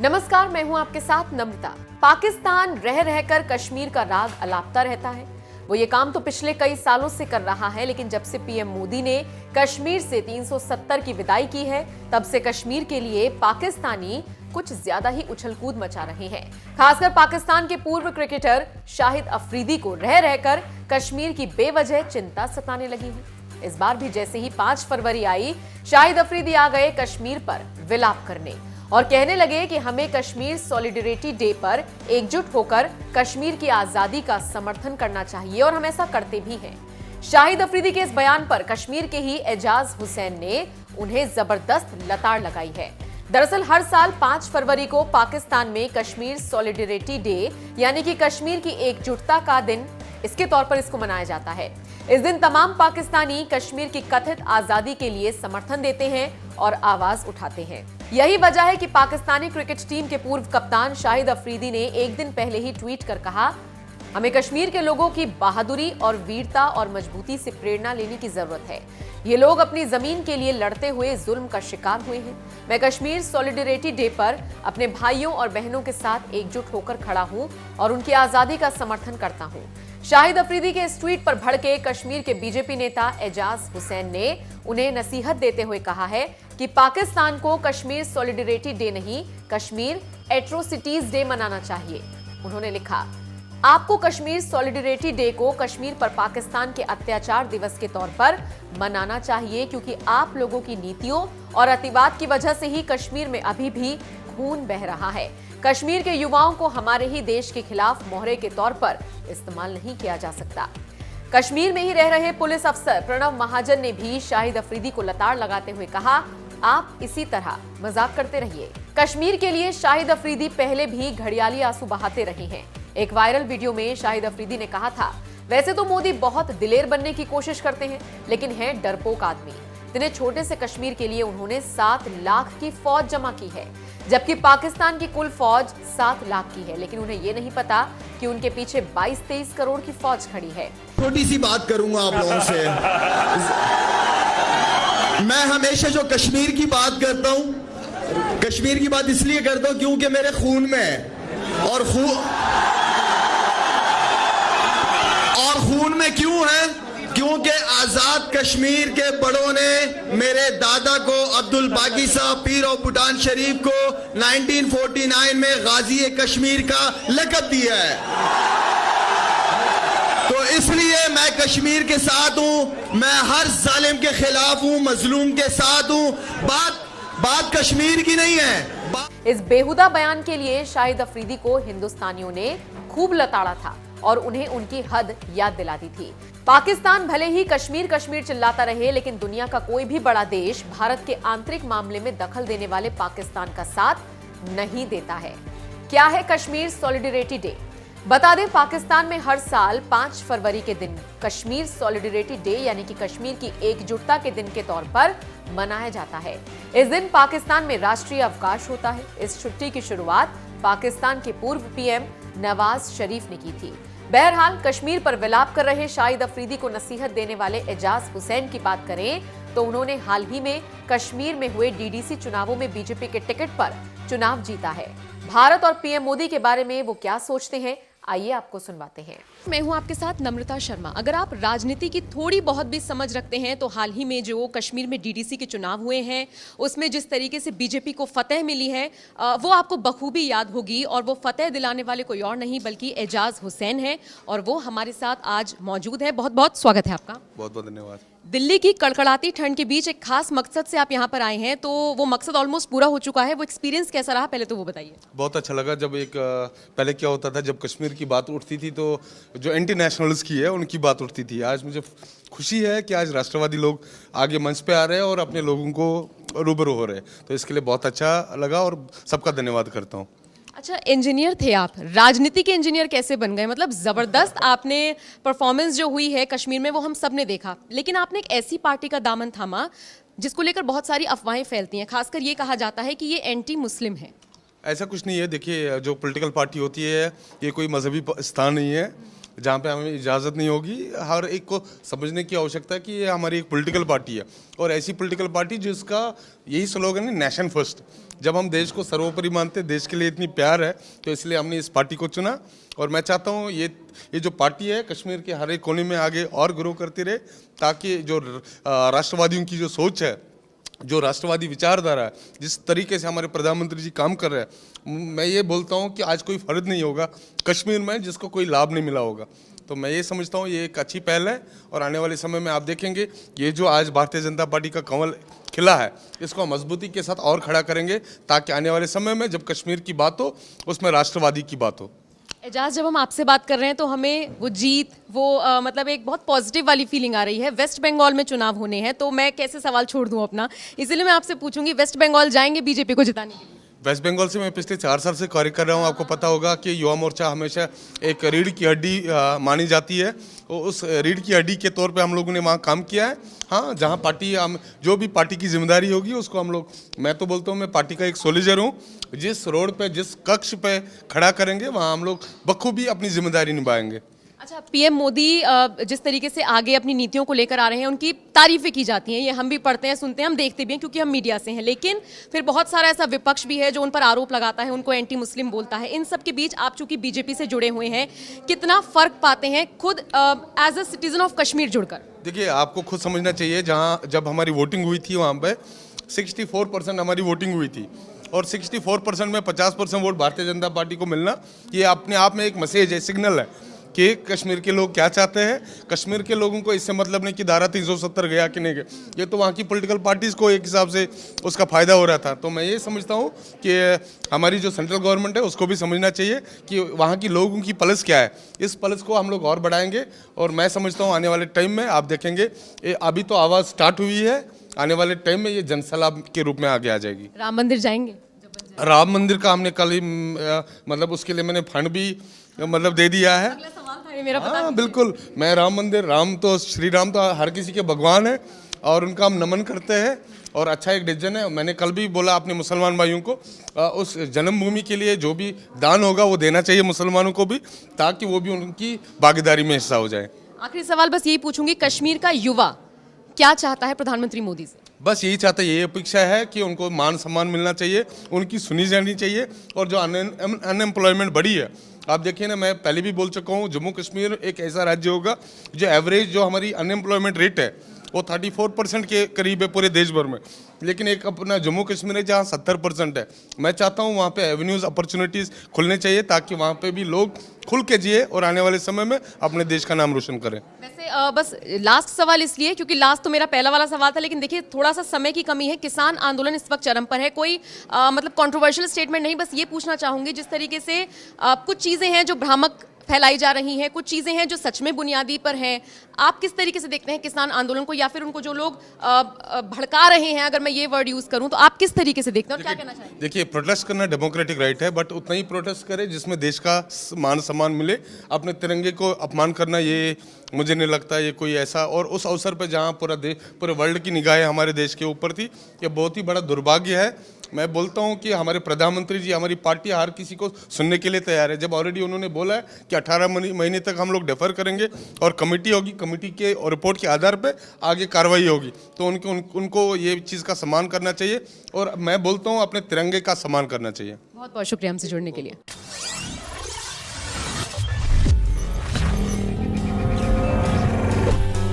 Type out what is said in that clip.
नमस्कार, मैं हूं आपके साथ नम्रता। पाकिस्तान रह रहकर कश्मीर का राग अलापता रहता है। वो ये काम तो पिछले कई सालों से कर रहा है, लेकिन जब से पीएम मोदी ने कश्मीर से 370 की विदाई की है, तब से कश्मीर के लिए पाकिस्तानी कुछ ज्यादा ही उछलकूद मचा रहे हैं। खासकर पाकिस्तान के पूर्व क्रिकेटर शाहिद अफरीदी को रह रहकर कश्मीर की बेवजह चिंता सताने लगी है। इस बार भी जैसे ही 5 फरवरी आई, शाहिद अफरीदी आ गए कश्मीर पर विलाप करने और कहने लगे कि हमें कश्मीर सॉलिडेरिटी डे पर एकजुट होकर कश्मीर की आजादी का समर्थन करना चाहिए और हम ऐसा करते भी हैं। शाहिद अफरीदी के इस बयान पर कश्मीर के ही एजाज हुसैन ने उन्हें जबरदस्त लताड़ लगाई है। दरअसल हर साल 5 फरवरी को पाकिस्तान में कश्मीर सॉलिडेरिटी डे यानी कि कश्मीर की एकजुटता का दिन इसके तौर पर इसको मनाया जाता है। इस दिन तमाम पाकिस्तानी कश्मीर की कथित आजादी के लिए समर्थन देते हैं और आवाज उठाते हैं। यही वजह है कि पाकिस्तानी क्रिकेट टीम के पूर्व कप्तान शाहिद अफरीदी ने एक दिन पहले ही ट्वीट कर कहा, हमें कश्मीर के लोगों की बहादुरी और वीरता और मजबूती से प्रेरणा लेने की जरूरत है। ये लोग अपनी जमीन के लिए लड़ते हुए जुल्म का शिकार हुए हैं। मैं कश्मीर सॉलिडेरिटी डे पर अपने भाइयों और बहनों के साथ एकजुट होकर खड़ा हूं और उनकी आजादी का समर्थन करता हूं। शाहिद अफरीदी के इस ट्वीट पर भड़के कश्मीर के बीजेपी नेता एजाज हुसैन ने उन्हें नसीहत देते हुए कहा है कि पाकिस्तान को कश्मीर सॉलिडेरिटी डे नहीं, कश्मीर एट्रोसिटीज डे मनाना चाहिए। उन्होंने लिखा, आपको कश्मीर सॉलिडेरिटी डे को कश्मीर पर पाकिस्तान के अत्याचार दिवस के तौर पर मनाना चाहिए, क्योंकि आप लोगों की नीतियों और अतिवाद की वजह से ही कश्मीर में अभी भी खून बह रहा है। कश्मीर के युवाओं को हमारे ही देश के खिलाफ मोहरे के तौर पर इस्तेमाल नहीं किया जा सकता। कश्मीर में ही रह रहे पुलिस अफसर प्रणव महाजन ने भी शाहिद अफरीदी को लताड़ लगाते हुए कहा, आप इसी तरह मजाक करते रहिए। कश्मीर के लिए शाहिद अफरीदी पहले भी घड़ियाली आंसू बहाते रहे हैं। एक वायरल वीडियो में शाहिद अफरीदी ने कहा था, वैसे तो मोदी बहुत दिलेर बनने की कोशिश करते हैं, लेकिन हैं डरपोक आदमी। इतने छोटे से कश्मीर के लिए उन्होंने 7 लाख की फौज जमा की है, जबकि पाकिस्तान की कुल फौज 7 लाख की है, लेकिन उन्हें यह नहीं पता कि उनके पीछे 22-23 करोड़ की फौज खड़ी है। छोटी सी बात करूंगा आप लोगों से। मैं हमेशा जो कश्मीर की बात करता हूं, कश्मीर की बात इसलिए करता हूं क्योंकि मेरे खून में है। और खून में क्यों है? क्योंकि आजाद कश्मीर के बड़ों ने मेरे दादा को, अब्दुल बाकी साहब पीर और भूटान शरीफ को 1949 में गाजी कश्मीर का लक़ब दिया है। तो इसलिए मैं कश्मीर के साथ हूं, मैं हर जालिम के खिलाफ हूं, मजलूम के साथ हूं। बात कश्मीर की नहीं है। इस बेहुदा बयान के लिए शाहिद अफरीदी को हिंदुस्तानियों ने खूब लताड़ा था और उन्हें उनकी हद याद दिला दी थी। पाकिस्तान भले ही कश्मीर कश्मीर चिल्लाता रहे, लेकिन दुनिया का कोई भी बड़ा देश भारत के आंतरिक मामले में दखल देने वाले पाकिस्तान का साथ नहीं देता है। क्या है कश्मीर सॉलिडेरिटी डे? बता दें, पाकिस्तान में हर साल 5 फरवरी के दिन कश्मीर सॉलिडेरिटी डे यानी कि कश्मीर की एकजुटता के दिन के तौर पर मनाया जाता है। इस दिन पाकिस्तान में राष्ट्रीय अवकाश होता है। इस छुट्टी की शुरुआत पाकिस्तान के पूर्व पीएम नवाज शरीफ ने की थी। बहरहाल, कश्मीर पर विलाप कर रहे शाहिद अफरीदी को नसीहत देने वाले एजाज हुसैन की बात करें तो उन्होंने हाल ही में कश्मीर में हुए डीडीसी चुनावों में बीजेपी के टिकट पर चुनाव जीता है। भारत और पीएम मोदी के बारे में वो क्या सोचते हैं, आइए आपको सुनवाते हैं। मैं हूं आपके साथ नम्रता शर्मा। अगर आप राजनीति की थोड़ी बहुत भी समझ रखते हैं तो हाल ही में जो कश्मीर में डीडीसी के चुनाव हुए हैं, उसमें जिस तरीके से बीजेपी को फतेह मिली है, वो आपको बखूबी याद होगी। और वो फतेह दिलाने वाले कोई और नहीं बल्कि एजाज हुसैन है, और वो हमारे साथ आज मौजूद है। बहुत बहुत स्वागत है आपका। बहुत बहुत धन्यवाद। दिल्ली की कड़कड़ाती ठंड के बीच एक खास मकसद से आप यहाँ पर आए हैं, तो वो मकसद ऑलमोस्ट पूरा हो चुका है। वो एक्सपीरियंस कैसा रहा, पहले तो वो बताइए। बहुत अच्छा लगा। जब पहले क्या होता था, जब कश्मीर की बात उठती थी तो जो एंटी नेशनल्स की है उनकी बात उठती थी। आज मुझे खुशी है कि आज राष्ट्रवादी लोग आगे मंच पे आ रहे हैं और अपने लोगों को रूबरू हो रहे हैं, तो इसके लिए बहुत अच्छा लगा और सबका धन्यवाद करता हूँ। अच्छा, इंजीनियर थे आप, राजनीति के इंजीनियर कैसे बन गए? मतलब जबरदस्त आपने परफॉर्मेंस जो हुई है कश्मीर में वो हम सब ने देखा, लेकिन आपने एक ऐसी पार्टी का दामन थामा जिसको लेकर बहुत सारी अफवाहें फैलती हैं। खासकर ये कहा जाता है कि ये एंटी मुस्लिम है। ऐसा कुछ नहीं है। देखिए, जो पॉलिटिकल पार्टी होती है ये कोई मजहबी स्थान नहीं है। जहाँ पे हमें इजाज़त नहीं होगी। हर एक को समझने की आवश्यकता है कि ये हमारी एक पॉलिटिकल पार्टी है, और ऐसी पॉलिटिकल पार्टी जिसका यही स्लोगन है, नेशन फर्स्ट। जब हम देश को सर्वोपरि मानते हैं, देश के लिए इतनी प्यार है, तो इसलिए हमने इस पार्टी को चुना। और मैं चाहता हूँ ये जो पार्टी है कश्मीर के हर एक कोने में आगे और ग्रो करती रहे, ताकि जो राष्ट्रवादियों की जो सोच है, जो राष्ट्रवादी विचारधारा है, जिस तरीके से हमारे प्रधानमंत्री जी काम कर रहे हैं, मैं ये बोलता हूँ कि आज कोई फर्द नहीं होगा कश्मीर में जिसको कोई लाभ नहीं मिला होगा। तो मैं ये समझता हूँ ये एक अच्छी पहल है, और आने वाले समय में आप देखेंगे ये जो आज भारतीय जनता पार्टी का कमल खिला है, इसको हम मजबूती के साथ और खड़ा करेंगे, ताकि आने वाले समय में जब कश्मीर की बात हो उसमें राष्ट्रवादी की बात हो। एजाज, जब हम आपसे बात कर रहे हैं तो हमें वो जीत, वो मतलब एक बहुत पॉजिटिव वाली फीलिंग आ रही है। वेस्ट बंगाल में चुनाव होने हैं, तो मैं कैसे सवाल छोड़ दूं अपना, इसलिए मैं आपसे पूछूंगी, वेस्ट बंगाल जाएंगे बीजेपी को जिताने के लिए? वेस्ट बंगाल से मैं पिछले 4 साल से कार्य कर रहा हूँ। आपको पता होगा कि युवा मोर्चा हमेशा एक रीढ़ की हड्डी मानी जाती है, और उस रीढ़ की हड्डी के तौर पे हम लोगों ने वहाँ काम किया है। हाँ, जहाँ पार्टी जो भी पार्टी की जिम्मेदारी होगी उसको हम लोग, मैं तो बोलता हूँ मैं पार्टी का एक सोल्जर हूँ, जिस रोड पे जिस कक्ष पे खड़ा करेंगे वहाँ हम लोग बखूबी अपनी जिम्मेदारी निभाएंगे। अच्छा, पीएम मोदी जिस तरीके से आगे अपनी नीतियों को लेकर आ रहे हैं, उनकी तारीफें की जाती हैं, ये हम भी पढ़ते हैं, सुनते हैं, हम देखते भी हैं क्योंकि हम मीडिया से हैं। लेकिन फिर बहुत सारा ऐसा विपक्ष भी है जो उन पर आरोप लगाता है, उनको एंटी मुस्लिम बोलता है। इन सब के बीच आप चूंकि बीजेपी से जुड़े हुए हैं, कितना फर्क पाते हैं खुद as a citizen of Kashmir जुड़कर? देखिए, आपको खुद समझना चाहिए, जब हमारी वोटिंग हुई थी वहाँ पे 64% हमारी वोटिंग हुई थी, और 64% में 50% वोट भारतीय जनता पार्टी को मिलना, ये अपने आप में एक मैसेज है, सिग्नल है कि कश्मीर के लोग क्या चाहते हैं। कश्मीर के लोगों को इससे मतलब नहीं कि धारा 370 गया कि नहीं गया, ये तो वहाँ की पॉलिटिकल पार्टीज़ को एक हिसाब से उसका फ़ायदा हो रहा था। तो मैं ये समझता हूँ कि हमारी जो सेंट्रल गवर्नमेंट है उसको भी समझना चाहिए कि वहाँ की लोगों की पल्स क्या है। इस पल्स को हम लोग और बढ़ाएंगे, और मैं समझता हूँ आने वाले टाइम में आप देखेंगे, अभी तो आवाज़ स्टार्ट हुई है, आने वाले टाइम में ये जनसलाब के रूप में आगे आ जाएगी। राम मंदिर जाएंगे? राम मंदिर का हमने कल ही मतलब उसके लिए मैंने फंड भी मतलब दे दिया है। अगला सवाल था ये मेरा, पता हाँ बिल्कुल, मैं राम मंदिर, श्री राम तो हर किसी के भगवान है, और उनका हम नमन करते हैं, और अच्छा एक डिसीजन है। मैंने कल भी बोला अपने मुसलमान भाइयों को, उस जन्मभूमि के लिए जो भी दान होगा वो देना चाहिए मुसलमानों को भी, ताकि वो भी उनकी भागीदारी में हिस्सा हो जाए। आखिरी सवाल बस यही पूछूंगी, कश्मीर का युवा क्या चाहता है प्रधानमंत्री मोदी से? बस यही चाहता है, यही अपेक्षा है कि उनको मान सम्मान मिलना चाहिए, उनकी सुनी जानी चाहिए, और जो अनएम्प्लॉयमेंट बढ़ी है, आप देखिए ना, मैं पहले भी बोल चुका हूँ, जम्मू कश्मीर एक ऐसा राज्य होगा जो एवरेज जो हमारी अनएम्प्लॉयमेंट रेट है वो 34% के करीब है पूरे देश भर में, लेकिन एक अपना जम्मू कश्मीर है जहाँ 70% है। मैं चाहता हूँ वहाँ पे एवेन्यूज़, अपॉर्चुनिटीज़ खुलने चाहिए, ताकि वहाँ पे भी लोग खुल के जिए और आने वाले समय में अपने देश का नाम रोशन करें। वैसे बस लास्ट सवाल इसलिए क्योंकि लास्ट तो मेरा पहला वाला सवाल था, लेकिन देखिए थोड़ा सा समय की कमी है, किसान आंदोलन इस वक्त चरम पर है, कोई मतलब कंट्रोवर्शियल स्टेटमेंट नहीं, बस ये पूछना चाहूंगी, जिस तरीके से कुछ चीज़ें हैं जो भ्रामक फैलाई जा रही हैं, कुछ चीज़ें हैं जो सच में बुनियादी पर हैं, आप किस तरीके से देखते हैं किसान आंदोलन को, या फिर उनको जो लोग भड़का रहे हैं, अगर मैं ये वर्ड यूज़ करूं, तो आप किस तरीके से देखते हैं और क्या कहना चाहेंगे? देखिए, प्रोटेस्ट करना डेमोक्रेटिक राइट है, बट उतना ही प्रोटेस्ट करें जिसमें देश का मान सम्मान मिले। अपने तिरंगे को अपमान करना, ये मुझे नहीं लगता ये कोई ऐसा, और उस अवसर पर जहाँ पूरे वर्ल्ड की निगाहें हमारे देश के ऊपर थी, ये बहुत ही बड़ा दुर्भाग्य है। मैं बोलता हूं कि हमारे प्रधानमंत्री जी, हमारी पार्टी हर किसी को सुनने के लिए तैयार है। जब ऑलरेडी उन्होंने बोला है कि 18 महीने तक हम लोग डेफर करेंगे और कमेटी होगी, कमेटी के रिपोर्ट के आधार पर आगे कार्रवाई होगी, तो उनको ये चीज़ का सम्मान करना चाहिए, और मैं बोलता हूँ अपने तिरंगे का सम्मान करना चाहिए। बहुत बहुत शुक्रिया हमसे जुड़ने के लिए।